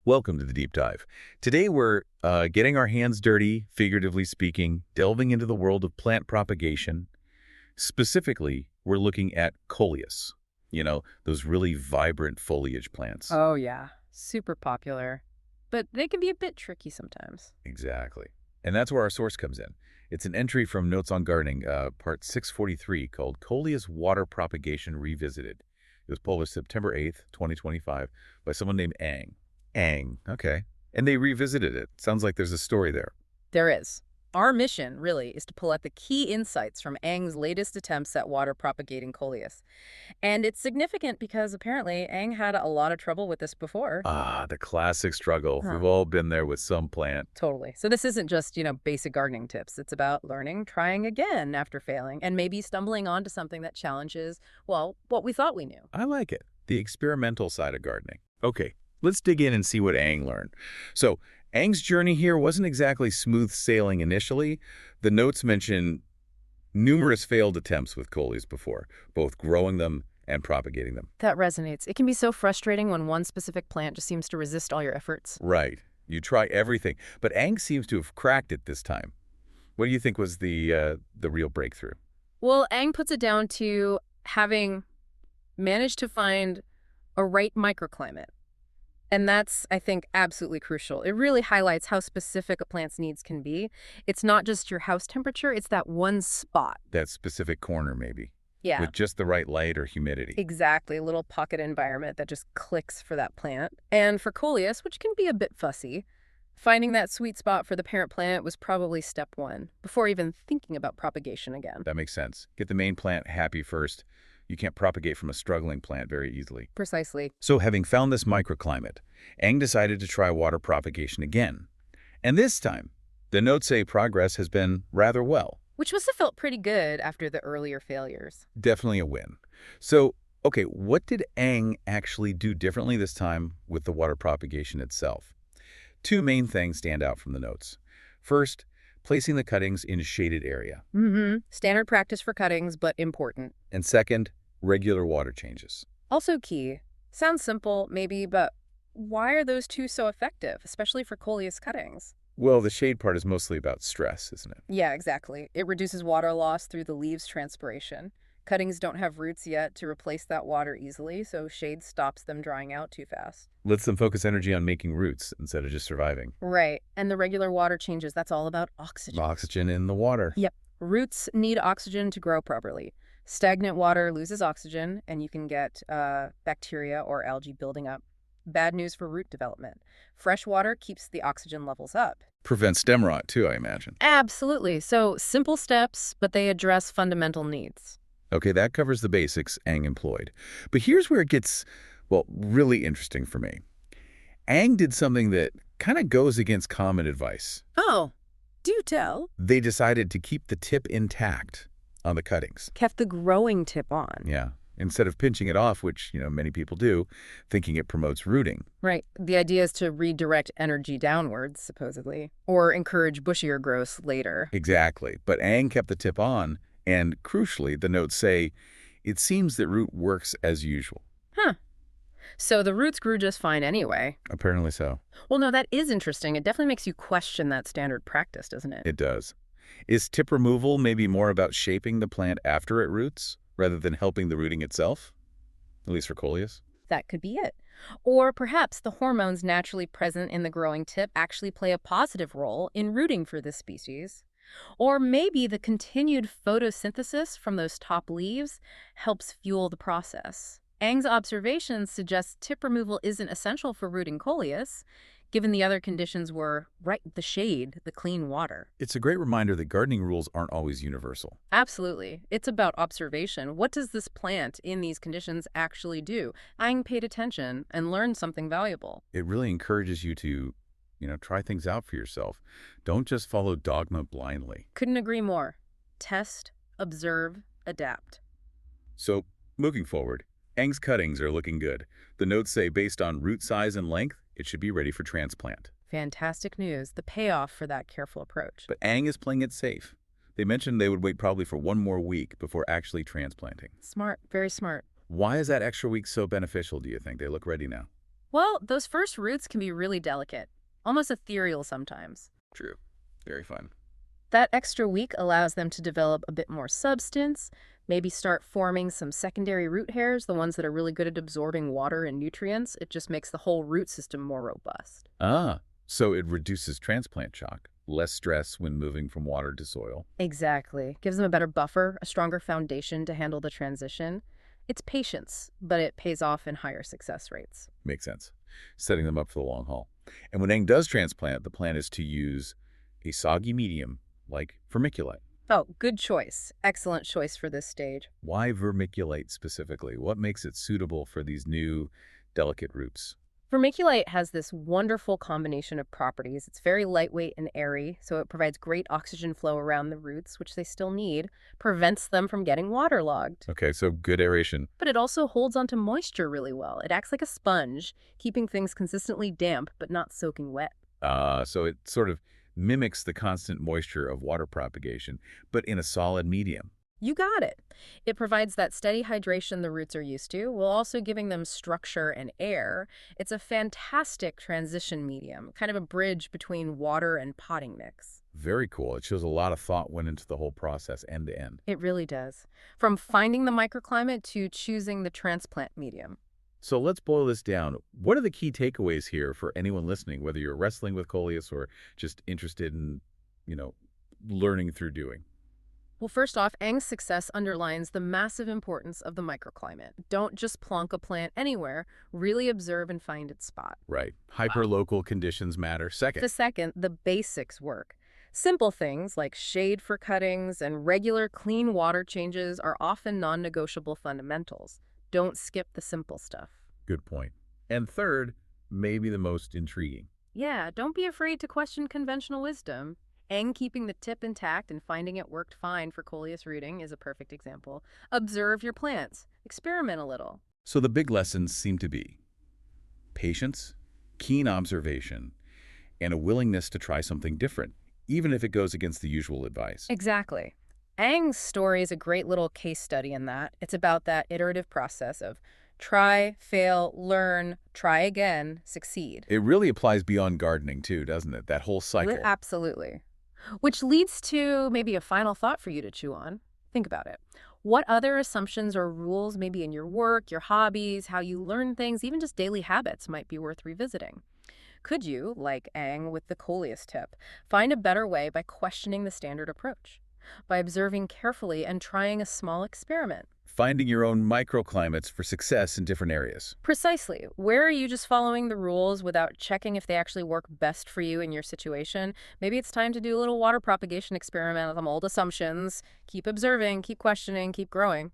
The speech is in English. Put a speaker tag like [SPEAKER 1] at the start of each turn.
[SPEAKER 1] Welcome to the Deep Dive. Today we're getting our hands dirty, figuratively speaking, delving into the world of plant propagation. Specifically, we're looking at Coleus, those really vibrant foliage plants.
[SPEAKER 2] Oh, yeah. Super popular. But they can be a bit tricky sometimes.
[SPEAKER 1] Exactly. And that's where our source comes in. It's an entry from Notes on Gardening, part 643, called Coleus Water Propagation Revisited. It was published September 8th, 2025, by someone named Ang. Okay. And they revisited it. Sounds like there's a story there.
[SPEAKER 2] There is. Our mission, really, is to pull out the key insights from Ang's latest attempts at water propagating Coleus. And it's significant because apparently Ang had a lot of trouble with this before.
[SPEAKER 1] Ah, the classic struggle.
[SPEAKER 2] Huh.
[SPEAKER 1] We've all been there with some plant.
[SPEAKER 2] Totally. So this isn't just, basic gardening tips. It's about learning, trying again after failing, and maybe stumbling onto something that challenges, well, what we thought we knew.
[SPEAKER 1] I like it. The experimental side of gardening. Okay, let's dig in and see what Ang learned. So, Ang's journey here wasn't exactly smooth sailing initially. The notes mention numerous failed attempts with Coleus before, both growing them and propagating them.
[SPEAKER 2] That resonates. It can be so frustrating when one specific plant just seems to resist all your efforts.
[SPEAKER 1] Right. You try everything, but Ang seems to have cracked it this time. What do you think was the real breakthrough?
[SPEAKER 2] Well, Ang puts it down to having managed to find a right microclimate. And that's, I think, absolutely crucial. It really highlights how specific a plant's needs can be. It's not just your house temperature, it's that one spot.
[SPEAKER 1] That specific corner, maybe.
[SPEAKER 2] Yeah.
[SPEAKER 1] With just the right light or humidity.
[SPEAKER 2] Exactly, a little pocket environment that just clicks for that plant. And for Coleus, which can be a bit fussy, finding that sweet spot for the parent plant was probably step one, before even thinking about propagation again.
[SPEAKER 1] That makes sense. Get the main plant happy first. You can't propagate from a struggling plant very easily.
[SPEAKER 2] Precisely.
[SPEAKER 1] So having found this microclimate, Ang decided to try water propagation again. And this time, the notes say progress has been rather well.
[SPEAKER 2] Which must have felt pretty good after the earlier failures.
[SPEAKER 1] Definitely a win. So, okay, what did Ang actually do differently this time with the water propagation itself? Two main things stand out from the notes. First, placing the cuttings in a shaded area.
[SPEAKER 2] Standard practice for cuttings, but important.
[SPEAKER 1] And second, regular water changes.
[SPEAKER 2] Also key. Sounds simple, maybe, but why are those two so effective, especially for Coleus cuttings?
[SPEAKER 1] Well, the shade part is mostly about stress, isn't it?
[SPEAKER 2] Yeah, exactly. It reduces water loss through the leaves' transpiration. Cuttings don't have roots yet to replace that water easily, so shade stops them drying out too fast.
[SPEAKER 1] Lets them focus energy on making roots instead of just surviving.
[SPEAKER 2] Right. And the regular water changes, that's all about oxygen.
[SPEAKER 1] Oxygen in the water.
[SPEAKER 2] Yep. Roots need oxygen to grow properly. Stagnant water loses oxygen, and you can get bacteria or algae building up. Bad news for root development. Fresh water keeps the oxygen levels up.
[SPEAKER 1] Prevents stem rot, too, I imagine.
[SPEAKER 2] Absolutely. So simple steps, but they address fundamental needs.
[SPEAKER 1] Okay, that covers the basics Ang employed. But here's where it gets, well, really interesting for me. Ang did something that kind of goes against common advice.
[SPEAKER 2] Oh, do tell.
[SPEAKER 1] They decided to keep the tip intact on the cuttings.
[SPEAKER 2] Kept the growing tip on.
[SPEAKER 1] Yeah. Instead of pinching it off, which, many people do, thinking it promotes rooting.
[SPEAKER 2] Right. The idea is to redirect energy downwards, supposedly, or encourage bushier growth later.
[SPEAKER 1] Exactly. But Ang kept the tip on, and crucially, the notes say, it seems that root works as usual.
[SPEAKER 2] Huh. So the roots grew just fine anyway.
[SPEAKER 1] Apparently so.
[SPEAKER 2] Well, no, that is interesting. It definitely makes you question that standard practice, doesn't it?
[SPEAKER 1] It does. Is tip removal maybe more about shaping the plant after it roots, rather than helping the rooting itself? At least for Coleus.
[SPEAKER 2] That could be it. Or perhaps the hormones naturally present in the growing tip actually play a positive role in rooting for this species. Or maybe the continued photosynthesis from those top leaves helps fuel the process. Ang's observations suggest tip removal isn't essential for rooting Coleus, given the other conditions were the shade, the clean water.
[SPEAKER 1] It's a great reminder that gardening rules aren't always universal.
[SPEAKER 2] Absolutely. It's about observation. What does this plant in these conditions actually do? Ang paid attention and learned something valuable.
[SPEAKER 1] It really encourages you to, try things out for yourself. Don't just follow dogma blindly.
[SPEAKER 2] Couldn't agree more. Test, observe, adapt.
[SPEAKER 1] So, moving forward, Ang's cuttings are looking good. The notes say based on root size and length, it should be ready for transplant.
[SPEAKER 2] Fantastic news. The payoff for that careful approach.
[SPEAKER 1] But Ang is playing it safe. They mentioned they would wait probably for one more week before actually transplanting.
[SPEAKER 2] Smart. Very smart.
[SPEAKER 1] Why is that extra week so beneficial, do you think? They look ready now.
[SPEAKER 2] Well, those first roots can be really delicate, almost ethereal sometimes.
[SPEAKER 1] True. Very fun.
[SPEAKER 2] That extra week allows them to develop a bit more substance, maybe start forming some secondary root hairs, the ones that are really good at absorbing water and nutrients. It just makes the whole root system more robust.
[SPEAKER 1] Ah, so it reduces transplant shock, less stress when moving from water to soil.
[SPEAKER 2] Exactly. Gives them a better buffer, a stronger foundation to handle the transition. It's patience, but it pays off in higher success rates.
[SPEAKER 1] Makes sense. Setting them up for the long haul. And when Eng does transplant, the plan is to use a soggy medium like vermiculite.
[SPEAKER 2] Oh, good choice. Excellent choice for this stage.
[SPEAKER 1] Why vermiculite specifically? What makes it suitable for these new, delicate roots?
[SPEAKER 2] Vermiculite has this wonderful combination of properties. It's very lightweight and airy, so it provides great oxygen flow around the roots, which they still need, prevents them from getting waterlogged.
[SPEAKER 1] Okay, so good aeration.
[SPEAKER 2] But it also holds onto moisture really well. It acts like a sponge, keeping things consistently damp but not soaking wet.
[SPEAKER 1] So it sort of mimics the constant moisture of water propagation, but in a solid medium.
[SPEAKER 2] You got it. It provides that steady hydration the roots are used to, while also giving them structure and air. It's a fantastic transition medium, kind of a bridge between water and potting mix.
[SPEAKER 1] Very cool. It shows a lot of thought went into the whole process end to end.
[SPEAKER 2] It really does. From finding the microclimate to choosing the transplant medium.
[SPEAKER 1] So let's boil this down. What are the key takeaways here for anyone listening, whether you're wrestling with Coleus or just interested in, you know, learning through doing?
[SPEAKER 2] Well, first off, Eng's success underlines the massive importance of the microclimate. Don't just plonk a plant anywhere, really observe and find its spot.
[SPEAKER 1] Right. Hyperlocal conditions matter. Second,
[SPEAKER 2] The second, the basics work. Simple things like shade for cuttings and regular clean water changes are often non-negotiable fundamentals. Don't skip the simple stuff.
[SPEAKER 1] good point. And third, maybe the most intriguing.
[SPEAKER 2] Yeah, don't be afraid to question conventional wisdom. Eng keeping the tip intact and finding it worked fine for coleus rooting is a perfect example. Observe your plants. Experiment a little.
[SPEAKER 1] So the big lessons seem to be patience, keen observation, and a willingness to try something different, even if it goes against the usual advice.
[SPEAKER 2] Exactly. Eng's story is a great little case study in that. It's about that iterative process of try, fail, learn, try again, succeed.
[SPEAKER 1] It really applies beyond gardening too, doesn't it? That whole cycle.
[SPEAKER 2] Absolutely. Which leads to maybe a final thought for you to chew on. Think about it. What other assumptions or rules, maybe in your work, your hobbies, how you learn things, even just daily habits, might be worth revisiting? Could you, like Ang with the Coleus tip, find a better way by questioning the standard approach? By observing carefully and trying a small experiment?
[SPEAKER 1] Finding your own microclimates for success in different areas.
[SPEAKER 2] Precisely. Where are you just following the rules without checking if they actually work best for you in your situation? Maybe it's time to do a little water propagation experiment with some old assumptions. Keep observing, keep questioning, keep growing.